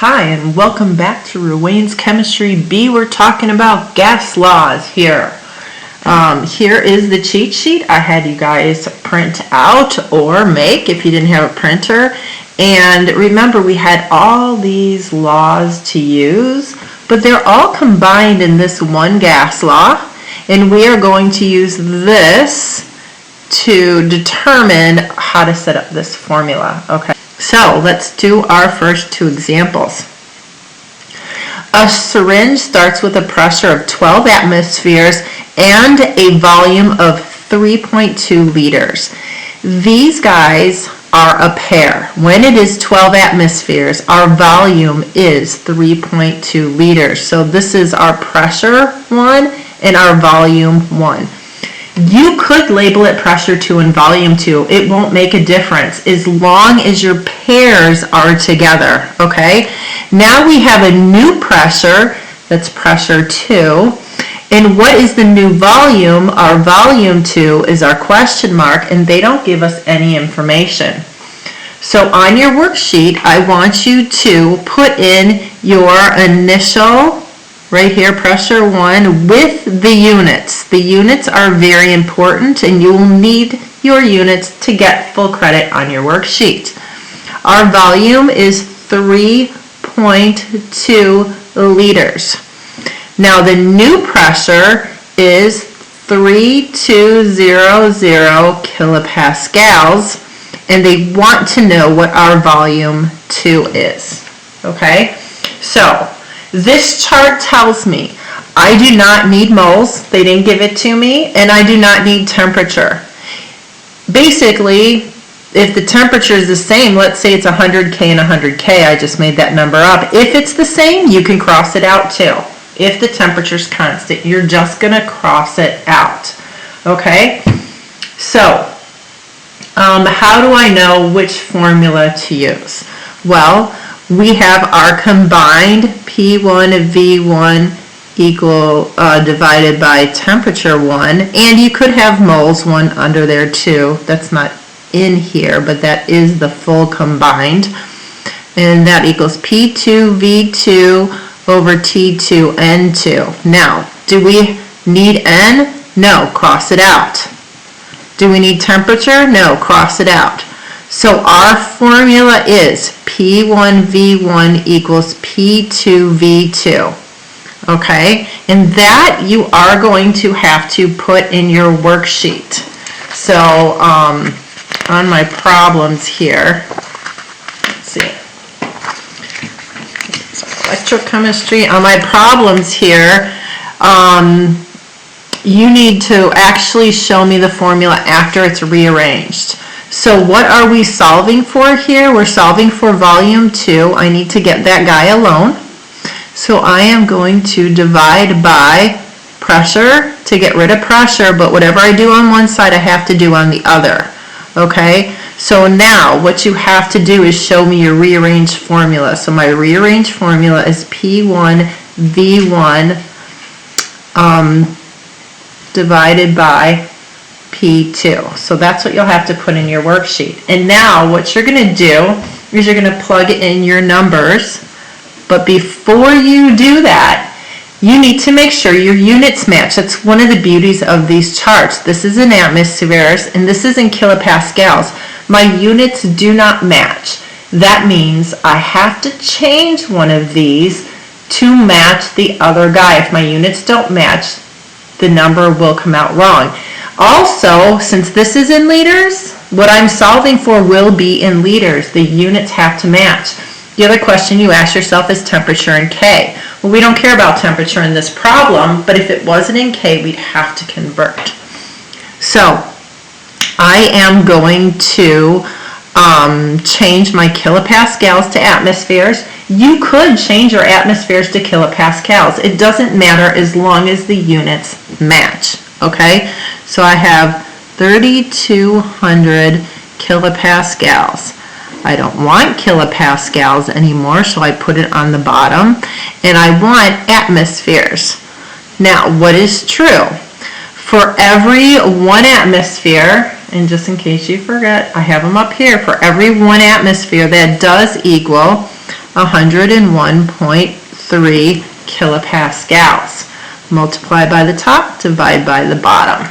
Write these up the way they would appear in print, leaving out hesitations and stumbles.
Hi, and welcome back to Ruwane's Chemistry B. We're talking about gas laws here. Here is the cheat sheet I had you guys print out or make if you didn't have a printer. And remember, we had all these laws to use, but they're all combined in this one gas law. And we are going to use this to determine how to set up this formula. Okay. So let's do our first two examples. A syringe starts with a pressure of 12 atmospheres and a volume of 3.2 liters. These guys are a pair. When it is 12 atmospheres, our volume is 3.2 liters. So this is our pressure 1 and our volume 1. You could label it pressure 2 and volume 2. It won't make a difference as long as your pairs are together, okay? Now we have a new pressure, that's pressure 2. And what is the new volume? Our volume 2 is our question mark, and they don't give us any information. So on your worksheet, I want you to put in your initial right here, pressure 1, with the units. The units are very important, and you will need your units to get full credit on your worksheet. Our volume is 3.2 liters. Now the new pressure is 3200 kilopascals, and they want to know what our volume 2 is. Okay, so this chart tells me I do not need moles, they didn't give it to me, and I do not need temperature. Basically, if the temperature is the same, let's say it's 100K and 100K, I just made that number up. If it's the same, you can cross it out too. If the temperature is constant, you're just going to cross it out. Okay? So, how do I know which formula to use? Well, we have our combined P1 of V1 equal divided by temperature 1, and you could have moles 1 under there too. That's not in here, but that is the full combined, and that equals P2 V2 over T2 N2. Now, do we need N? No, cross it out. Do we need temperature? No, cross it out. So our formula is P1V1 equals P2V2. Okay, and that you are going to have to put in your worksheet. So on my problems here, let's see, electrochemistry, on my problems here, you need to actually show me the formula after it's rearranged. So what are we solving for here? We're solving for volume 2. I need to get that guy alone. So I am going to divide by pressure to get rid of pressure, but whatever I do on one side, I have to do on the other. Okay? So now what you have to do is show me your rearranged formula. So my rearranged formula is P1 V1 divided by P2. So that's what you'll have to put in your worksheet. And now what you're going to do is you're going to plug in your numbers. But before you do that, you need to make sure your units match. That's one of the beauties of these charts. This is in atmospheres and this is in kilopascals. My units do not match. That means I have to change one of these to match the other guy. If my units don't match, the number will come out wrong. Also, since this is in liters, what I'm solving for will be in liters. The units have to match. The other question you ask yourself is temperature in K. Well, we don't care about temperature in this problem, but if it wasn't in K, we'd have to convert. So, I am going to change my kilopascals to atmospheres. You could change your atmospheres to kilopascals. It doesn't matter as long as the units match. Okay? So I have 3,200 kilopascals. I don't want kilopascals anymore, so I put it on the bottom. And I want atmospheres. Now, what is true? For every 1 atmosphere, and just in case you forget, I have them up here. For every 1 atmosphere, that does equal 101.3 kilopascals. Multiply by the top, divide by the bottom.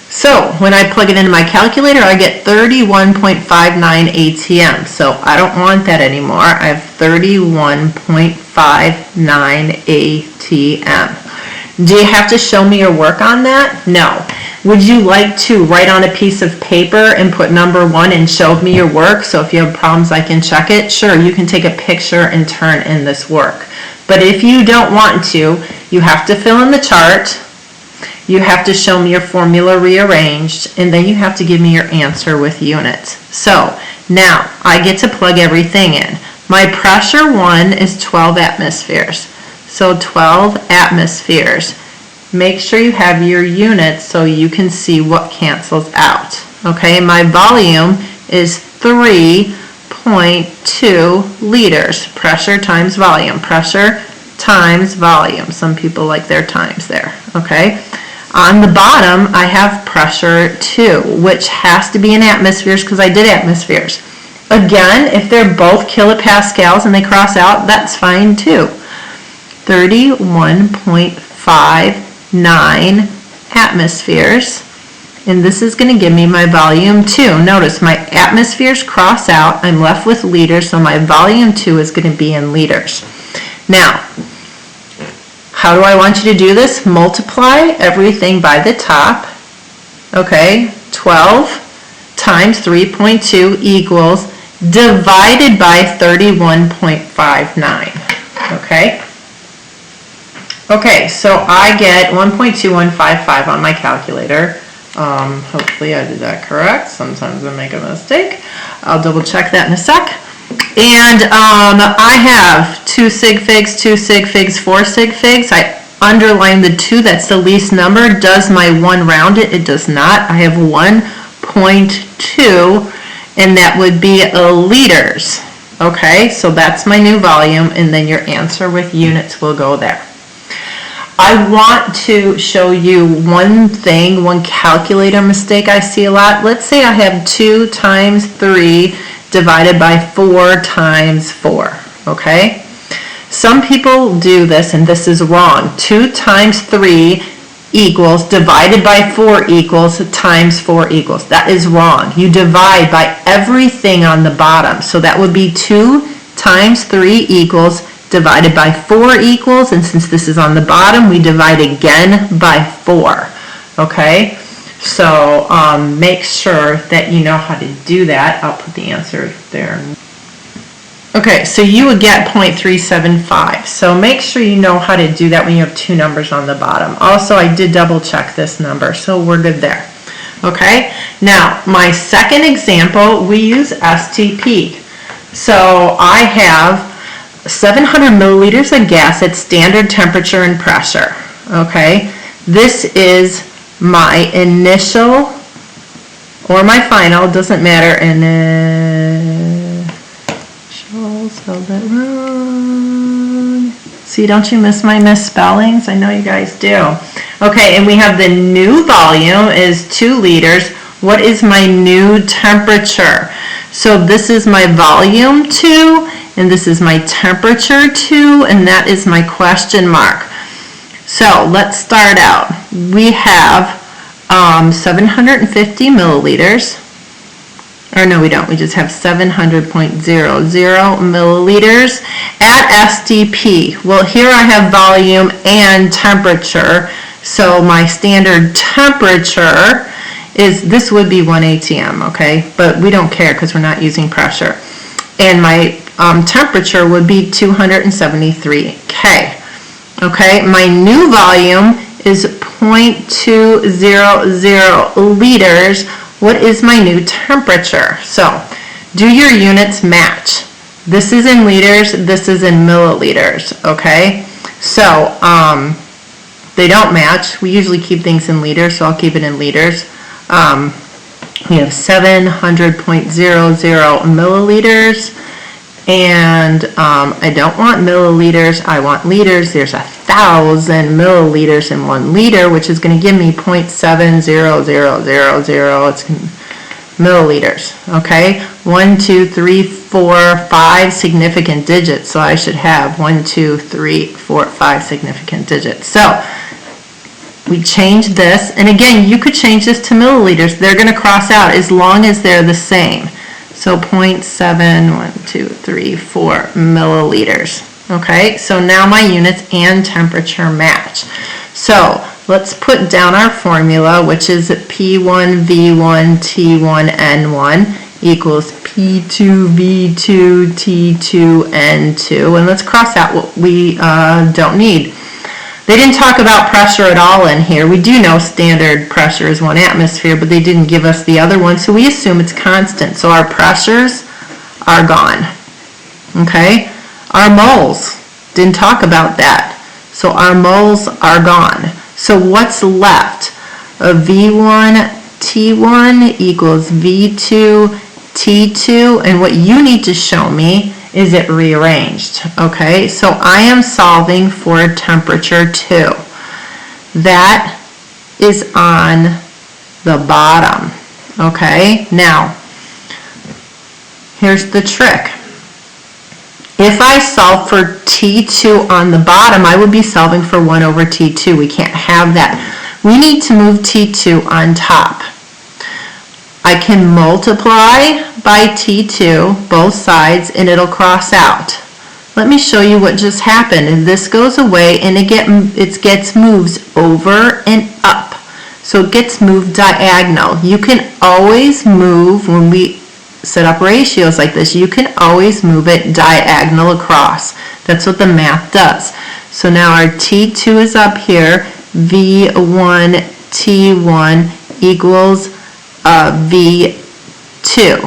So when I plug it into my calculator, I get 31.59 ATM. So I don't want that anymore. I have 31.59 ATM. Do you have to show me your work on that? No. Would you like to write on a piece of paper and put number 1 and show me your work? So if you have problems, I can check it. Sure, you can take a picture and turn in this work. But if you don't want to, you have to fill in the chart. You have to show me your formula rearranged, and then you have to give me your answer with units. So now I get to plug everything in. My pressure 1 is 12 atmospheres. So 12 atmospheres. Make sure you have your units so you can see what cancels out. Okay, my volume is 3.2 liters. Pressure times volume. Pressure times volume. Some people like their times there. Okay. On the bottom, I have pressure 2, which has to be in atmospheres because I did atmospheres. Again, if they're both kilopascals and they cross out, that's fine too. 31.59 atmospheres. And this is going to give me my volume 2. Notice my atmospheres cross out. I'm left with liters, so my volume 2 is going to be in liters. Now, how do I want you to do this? Multiply everything by the top. Okay, 12 times 3.2 equals divided by 31.59. Okay. Okay, so I get 1.2155 on my calculator. Hopefully I did that correct. Sometimes I make a mistake. I'll double check that in a sec. And I have 2 sig figs, 2 sig figs, 4 sig figs. I underline the 2, that's the least number. Does my 1 round it? It does not. I have 1.2, and that would be liters. Okay, so that's my new volume, and then your answer with units will go there. I want to show you one thing, one calculator mistake I see a lot. Let's say I have 2 times 3 divided by 4 times 4, okay? Some people do this, and this is wrong. 2 times 3 equals divided by 4 equals times 4 equals. That is wrong. You divide by everything on the bottom. So that would be 2 times 3 equals divided by 4 equals, and since this is on the bottom, we divide again by 4, okay? So make sure that you know how to do that. I'll put the answer there. Okay, so you would get 0.375. So make sure you know how to do that when you have 2 numbers on the bottom. Also, I did double check this number, so we're good there. Okay, now my second example, we use STP. So I have 700 milliliters of gas at standard temperature and pressure. Okay, this is my initial or my final, doesn't matter. Spelled that wrong. See, don't you miss my misspellings? I know you guys do. Okay, and we have the new volume is 2 liters. What is my new temperature? So this is my volume 2, and this is my temperature 2, and that is my question mark. So let's start out. We have 750 milliliters. Or no, we don't. We just have 700.00 milliliters at STP. Well, here I have volume and temperature. So my standard temperature is, this would be 1 ATM, okay? But we don't care because we're not using pressure. And my temperature would be 273 K. Okay, my new volume is 0.200 liters. What is my new temperature? So, do your units match? This is in liters, this is in milliliters, okay? So, they don't match. We usually keep things in liters, so I'll keep it in liters. We have 700.00 milliliters, and I don't want milliliters, I want liters. There's 1,000 milliliters in 1 liter, which is going to give me 0.70000. It's milliliters, okay? 1, 2, 3, 4, 5 significant digits, so I should have 1, 2, 3, 4, 5 significant digits. So we change this, and again, you could change this to milliliters. They're going to cross out as long as they're the same. So 0.7, 1, 2, 3, 4 milliliters. Okay, so now my units and temperature match. So let's put down our formula, which is P1 V1 T1 N1 equals P2 V2 T2 N2. And let's cross out what we don't need. They didn't talk about pressure at all in here. We do know standard pressure is 1 atmosphere, but they didn't give us the other one, so we assume it's constant. So our pressures are gone. Okay? Our moles, didn't talk about that. So our moles are gone. So what's left? V1 T1 equals V2 T2, and what you need to show me is it rearranged. Okay, so I am solving for temperature 2. That is on the bottom. Okay, now here's the trick. If I solve for T2 on the bottom, I would be solving for 1 over T2. We can't have that. We need to move T2 on top. I can multiply by T2, both sides, and it'll cross out. Let me show you what just happened. And this goes away, and it gets moved over and up. So it gets moved diagonal. You can always move, when we set up ratios like this, you can always move it diagonal across. That's what the math does. So now our T2 is up here. V1 T1 equals V2,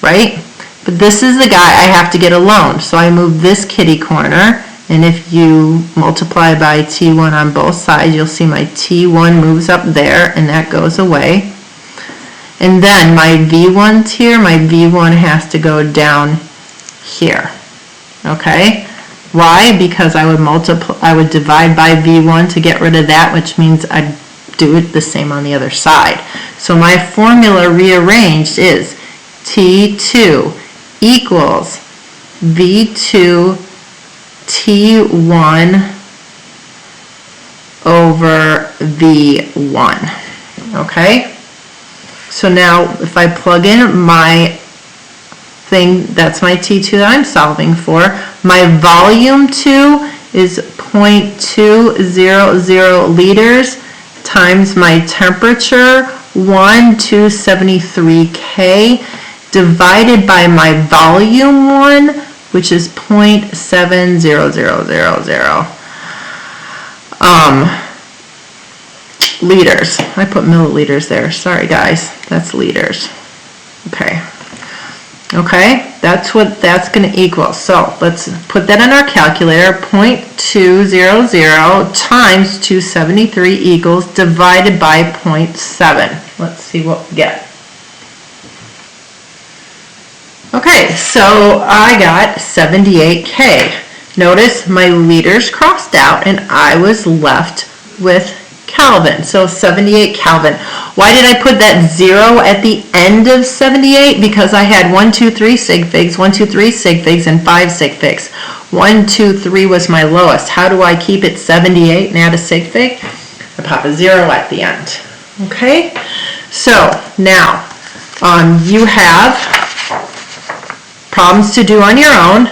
right? But this is the guy I have to get alone. So I move this kitty corner, and if you multiply by T1 on both sides, you'll see my T1 moves up there, and that goes away. And then my V1's here, my V1 has to go down here. Okay? Why? Because I would divide by V1 to get rid of that, which means I'd do it the same on the other side. So my formula rearranged is T2 equals V2 T1 over V1. Okay? So now if I plug in my thing, that's my T2 that I'm solving for. My volume 2 is 0.200 liters times my temperature, 273 K, divided by my volume 1, which is 0.70000. Liters. I put milliliters there. Sorry guys, that's liters. Okay. Okay, that's what that's going to equal. So let's put that in our calculator. 0.200 times 273 equals divided by 0.7. Let's see what we get. Okay, so I got 78K. Notice my liters crossed out and I was left with Kelvin. So 78 Kelvin. Why did I put that 0 at the end of 78? Because I had 1, 2, 3 sig figs, 1, 2, 3 sig figs, and 5 sig figs. 1, 2, 3 was my lowest. How do I keep it 78 and add a sig fig? I pop a 0 at the end. Okay? So now you have problems to do on your own.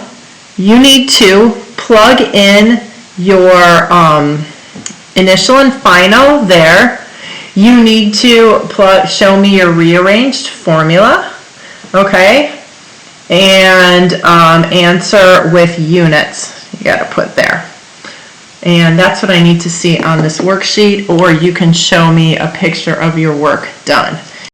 You need to plug in your initial and final there. You need to show me your rearranged formula, okay, and answer with units. You got to put there. And that's what I need to see on this worksheet, or you can show me a picture of your work done.